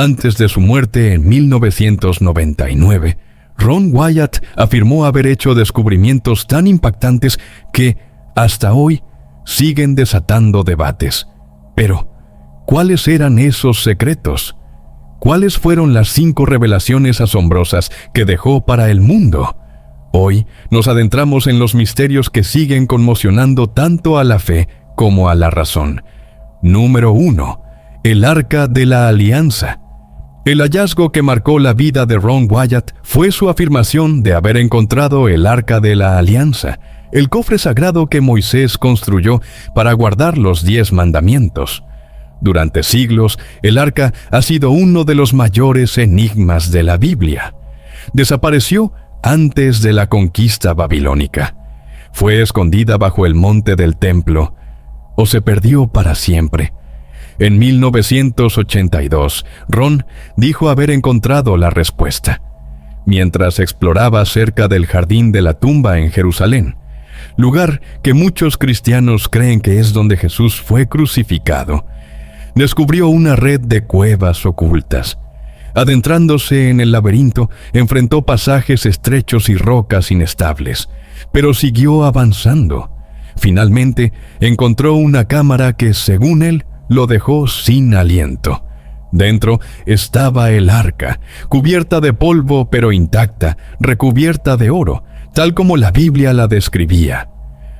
Antes de su muerte en 1999, Ron Wyatt afirmó haber hecho descubrimientos tan impactantes que, hasta hoy, siguen desatando debates. Pero, ¿cuáles eran esos secretos? ¿Cuáles fueron las 5 revelaciones asombrosas que dejó para el mundo? Hoy nos adentramos en los misterios que siguen conmocionando tanto a la fe como a la razón. Número 1. El Arca de la Alianza. El hallazgo que marcó la vida de Ron Wyatt fue su afirmación de haber encontrado el Arca de la Alianza, el cofre sagrado que Moisés construyó para guardar los 10 mandamientos. Durante siglos, el arca ha sido uno de los mayores enigmas de la Biblia. Desapareció antes de la conquista babilónica. Fue escondida bajo el monte del templo, o se perdió para siempre. En 1982, Ron dijo haber encontrado la respuesta, mientras exploraba cerca del Jardín de la Tumba en Jerusalén, lugar que muchos cristianos creen que es donde Jesús fue crucificado. Descubrió una red de cuevas ocultas. Adentrándose en el laberinto, enfrentó pasajes estrechos y rocas inestables, pero siguió avanzando. Finalmente, encontró una cámara que, según él, lo dejó sin aliento. Dentro estaba el arca, cubierta de polvo pero intacta, recubierta de oro, tal como la Biblia la describía.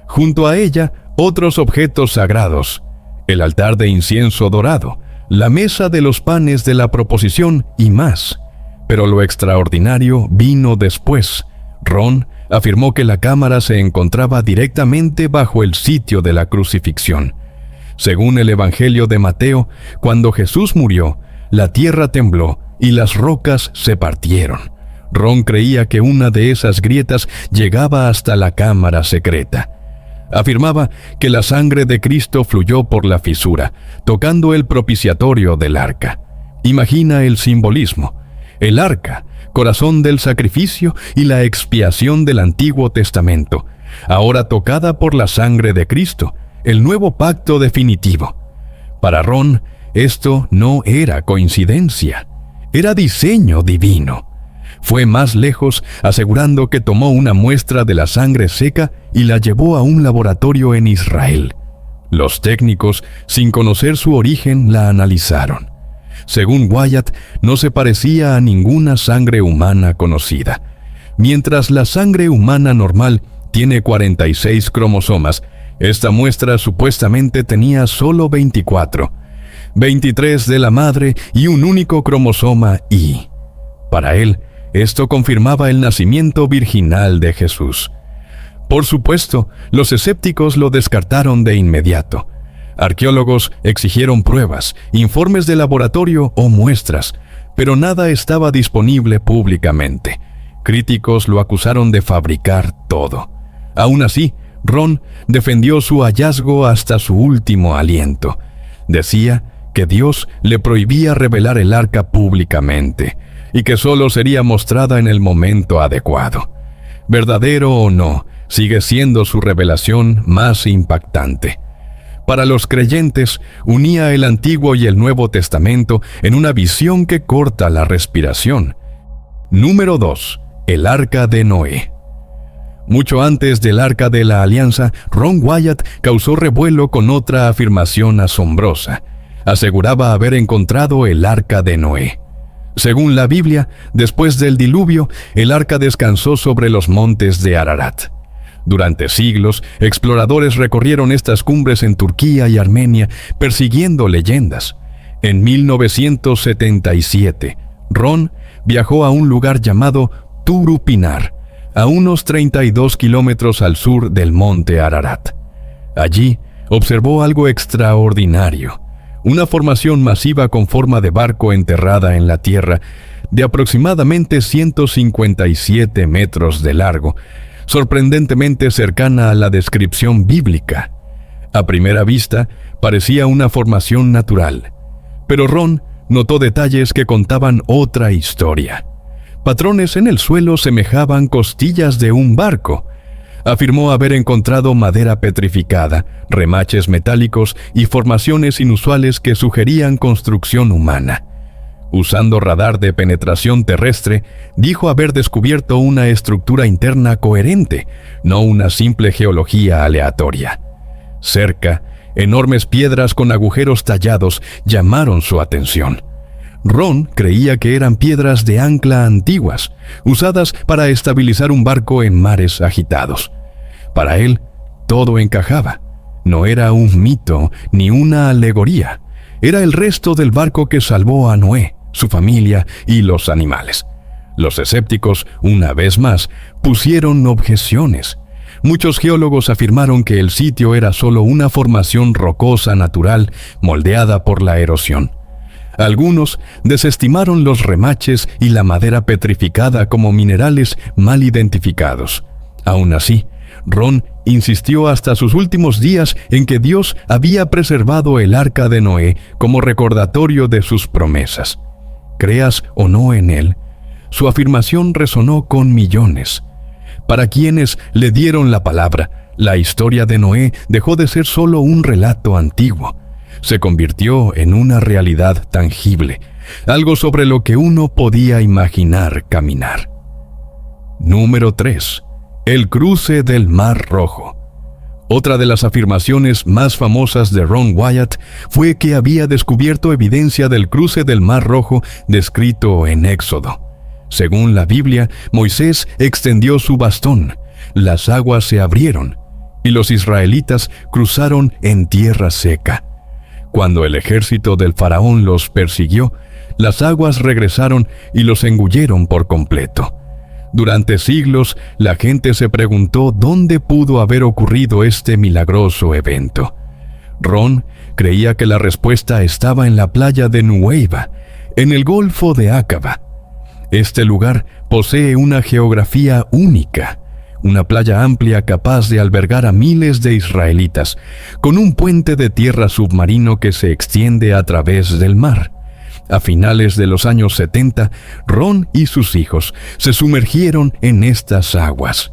Junto a ella, otros objetos sagrados, el altar de incienso dorado, la mesa de los panes de la proposición y más. Pero lo extraordinario vino después. Ron afirmó que la cámara se encontraba directamente bajo el sitio de la crucifixión. Según el Evangelio de Mateo, cuando Jesús murió, la tierra tembló y las rocas se partieron. Ron creía que una de esas grietas llegaba hasta la cámara secreta. Afirmaba que la sangre de Cristo fluyó por la fisura, tocando el propiciatorio del arca. Imagina el simbolismo. El arca, corazón del sacrificio y la expiación del Antiguo Testamento, ahora tocada por la sangre de Cristo, el nuevo pacto definitivo. Para Ron, esto no era coincidencia, era diseño divino. Fue más lejos, asegurando que tomó una muestra de la sangre seca y la llevó a un laboratorio en Israel. Los técnicos, sin conocer su origen, la analizaron. Según Wyatt, no se parecía a ninguna sangre humana conocida. Mientras la sangre humana normal tiene 46 cromosomas, esta muestra supuestamente tenía solo 24, 23 de la madre y un único cromosoma Y. Para él, esto confirmaba el nacimiento virginal de Jesús. Por supuesto, los escépticos lo descartaron de inmediato. Arqueólogos exigieron pruebas, informes de laboratorio o muestras, pero nada estaba disponible públicamente. Críticos lo acusaron de fabricar todo. Aún así, Ron defendió su hallazgo hasta su último aliento. Decía que Dios le prohibía revelar el arca públicamente y que solo sería mostrada en el momento adecuado. Verdadero o no, sigue siendo su revelación más impactante. Para los creyentes, unía el Antiguo y el Nuevo Testamento en una visión que corta la respiración. Número 2. El Arca de Noé. Mucho antes del Arca de la Alianza, Ron Wyatt causó revuelo con otra afirmación asombrosa. Aseguraba haber encontrado el Arca de Noé. Según la Biblia, después del diluvio, el arca descansó sobre los montes de Ararat. Durante siglos, exploradores recorrieron estas cumbres en Turquía y Armenia, persiguiendo leyendas. En 1977, Ron viajó a un lugar llamado Turupinar, a unos 32 kilómetros al sur del monte Ararat. Allí, observó algo extraordinario. Una formación masiva con forma de barco enterrada en la tierra, de aproximadamente 157 metros de largo, sorprendentemente cercana a la descripción bíblica. A primera vista, parecía una formación natural, pero Ron notó detalles que contaban otra historia. Patrones en el suelo semejaban costillas de un barco. Afirmó haber encontrado madera petrificada, remaches metálicos y formaciones inusuales que sugerían construcción humana. Usando radar de penetración terrestre, dijo haber descubierto una estructura interna coherente, no una simple geología aleatoria. Cerca, enormes piedras con agujeros tallados llamaron su atención. Ron creía que eran piedras de ancla antiguas, usadas para estabilizar un barco en mares agitados. Para él, todo encajaba. No era un mito ni una alegoría. Era el resto del barco que salvó a Noé, su familia y los animales. Los escépticos, una vez más, pusieron objeciones. Muchos geólogos afirmaron que el sitio era solo una formación rocosa natural moldeada por la erosión. Algunos desestimaron los remaches y la madera petrificada como minerales mal identificados. Aún así, Ron insistió hasta sus últimos días en que Dios había preservado el arca de Noé como recordatorio de sus promesas. Creas o no en él, su afirmación resonó con millones. Para quienes le dieron la palabra, la historia de Noé dejó de ser solo un relato antiguo. Se convirtió en una realidad tangible, algo sobre lo que uno podía imaginar caminar. Número 3. El cruce del Mar Rojo. Otra de las afirmaciones más famosas de Ron Wyatt fue que había descubierto evidencia del cruce del Mar Rojo descrito en Éxodo. Según la Biblia, Moisés extendió su bastón, las aguas se abrieron y los israelitas cruzaron en tierra seca. Cuando el ejército del faraón los persiguió, las aguas regresaron y los engulleron por completo. Durante siglos, la gente se preguntó dónde pudo haber ocurrido este milagroso evento. Ron creía que la respuesta estaba en la playa de Nuweiba, en el Golfo de Aqaba. Este lugar posee una geografía única, una playa amplia capaz de albergar a miles de israelitas, con un puente de tierra submarino que se extiende a través del mar. A finales de los años 70, Ron y sus hijos se sumergieron en estas aguas.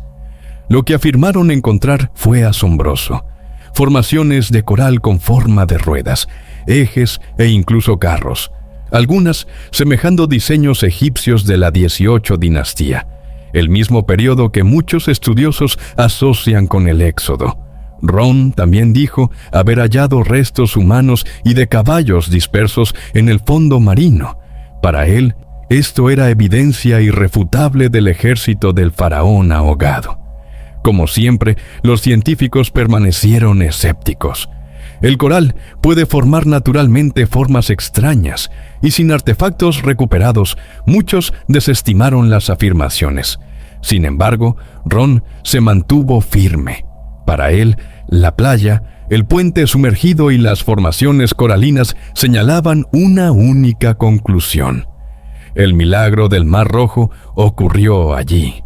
Lo que afirmaron encontrar fue asombroso. Formaciones de coral con forma de ruedas, ejes e incluso carros. Algunas semejando diseños egipcios de la 18 dinastía, el mismo periodo que muchos estudiosos asocian con el Éxodo. Ron también dijo haber hallado restos humanos y de caballos dispersos en el fondo marino. Para él, esto era evidencia irrefutable del ejército del faraón ahogado. Como siempre, los científicos permanecieron escépticos. El coral puede formar naturalmente formas extrañas, y sin artefactos recuperados, muchos desestimaron las afirmaciones. Sin embargo, Ron se mantuvo firme. Para él, la playa, el puente sumergido y las formaciones coralinas señalaban una única conclusión. El milagro del Mar Rojo ocurrió allí.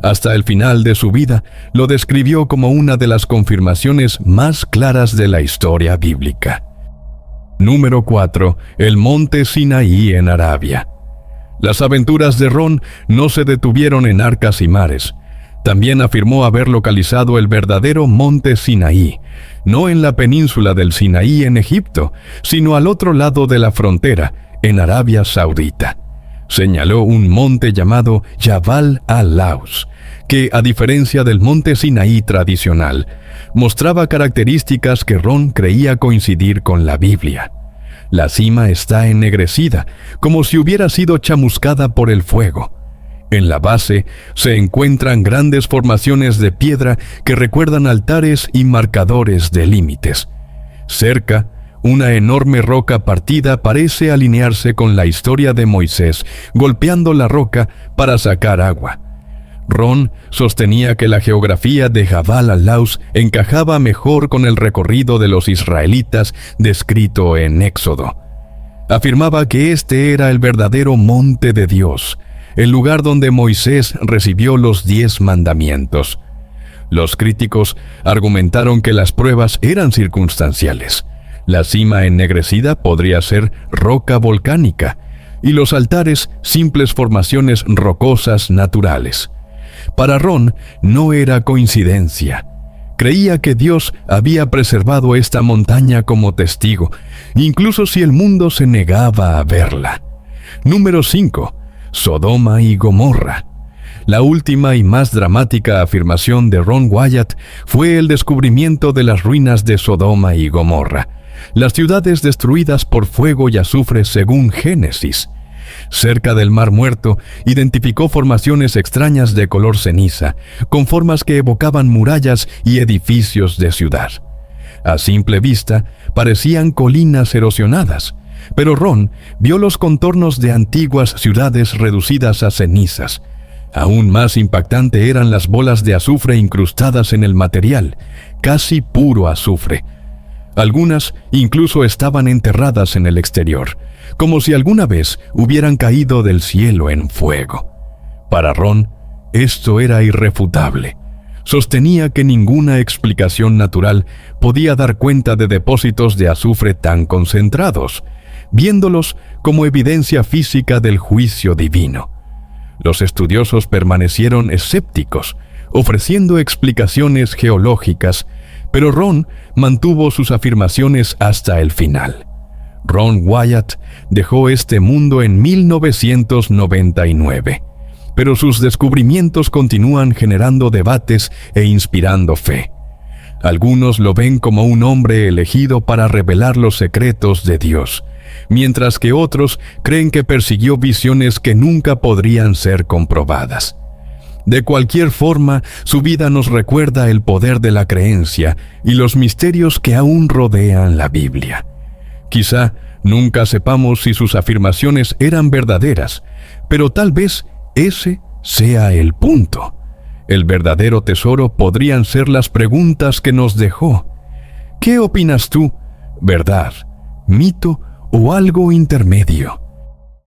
Hasta el final de su vida, lo describió como una de las confirmaciones más claras de la historia bíblica. Número 4. El Monte Sinaí en Arabia. Las aventuras de Ron no se detuvieron en arcas y mares. También afirmó haber localizado el verdadero Monte Sinaí, no en la península del Sinaí en Egipto, sino al otro lado de la frontera, en Arabia Saudita. Señaló un monte llamado Jabal al-Laus, que, a diferencia del monte Sinaí tradicional, mostraba características que Ron creía coincidir con la Biblia. La cima está ennegrecida, como si hubiera sido chamuscada por el fuego. En la base se encuentran grandes formaciones de piedra que recuerdan altares y marcadores de límites. Cerca, una enorme roca partida parece alinearse con la historia de Moisés, golpeando la roca para sacar agua. Ron sostenía que la geografía de Jabal al-Laus encajaba mejor con el recorrido de los israelitas descrito en Éxodo. Afirmaba que este era el verdadero monte de Dios, el lugar donde Moisés recibió los 10 mandamientos. Los críticos argumentaron que las pruebas eran circunstanciales. La cima ennegrecida podría ser roca volcánica, y los altares simples formaciones rocosas naturales. Para Ron no era coincidencia. Creía que Dios había preservado esta montaña como testigo, incluso si el mundo se negaba a verla. Número 5. Sodoma y Gomorra. La última y más dramática afirmación de Ron Wyatt fue el descubrimiento de las ruinas de Sodoma y Gomorra, las ciudades destruidas por fuego y azufre según Génesis. Cerca del Mar Muerto, identificó formaciones extrañas de color ceniza, con formas que evocaban murallas y edificios de ciudad. A simple vista, parecían colinas erosionadas, pero Ron vio los contornos de antiguas ciudades reducidas a cenizas. Aún más impactante eran las bolas de azufre incrustadas en el material, casi puro azufre. Algunas incluso estaban enterradas en el exterior, como si alguna vez hubieran caído del cielo en fuego. Para Ron, esto era irrefutable. Sostenía que ninguna explicación natural podía dar cuenta de depósitos de azufre tan concentrados, viéndolos como evidencia física del juicio divino. Los estudiosos permanecieron escépticos, ofreciendo explicaciones geológicas, pero Ron mantuvo sus afirmaciones hasta el final. Ron Wyatt dejó este mundo en 1999, pero sus descubrimientos continúan generando debates e inspirando fe. Algunos lo ven como un hombre elegido para revelar los secretos de Dios, mientras que otros creen que persiguió visiones que nunca podrían ser comprobadas. De cualquier forma, su vida nos recuerda el poder de la creencia y los misterios que aún rodean la Biblia. Quizá nunca sepamos si sus afirmaciones eran verdaderas, pero tal vez ese sea el punto. El verdadero tesoro podrían ser las preguntas que nos dejó. ¿Qué opinas tú? ¿Verdad, mito o algo intermedio?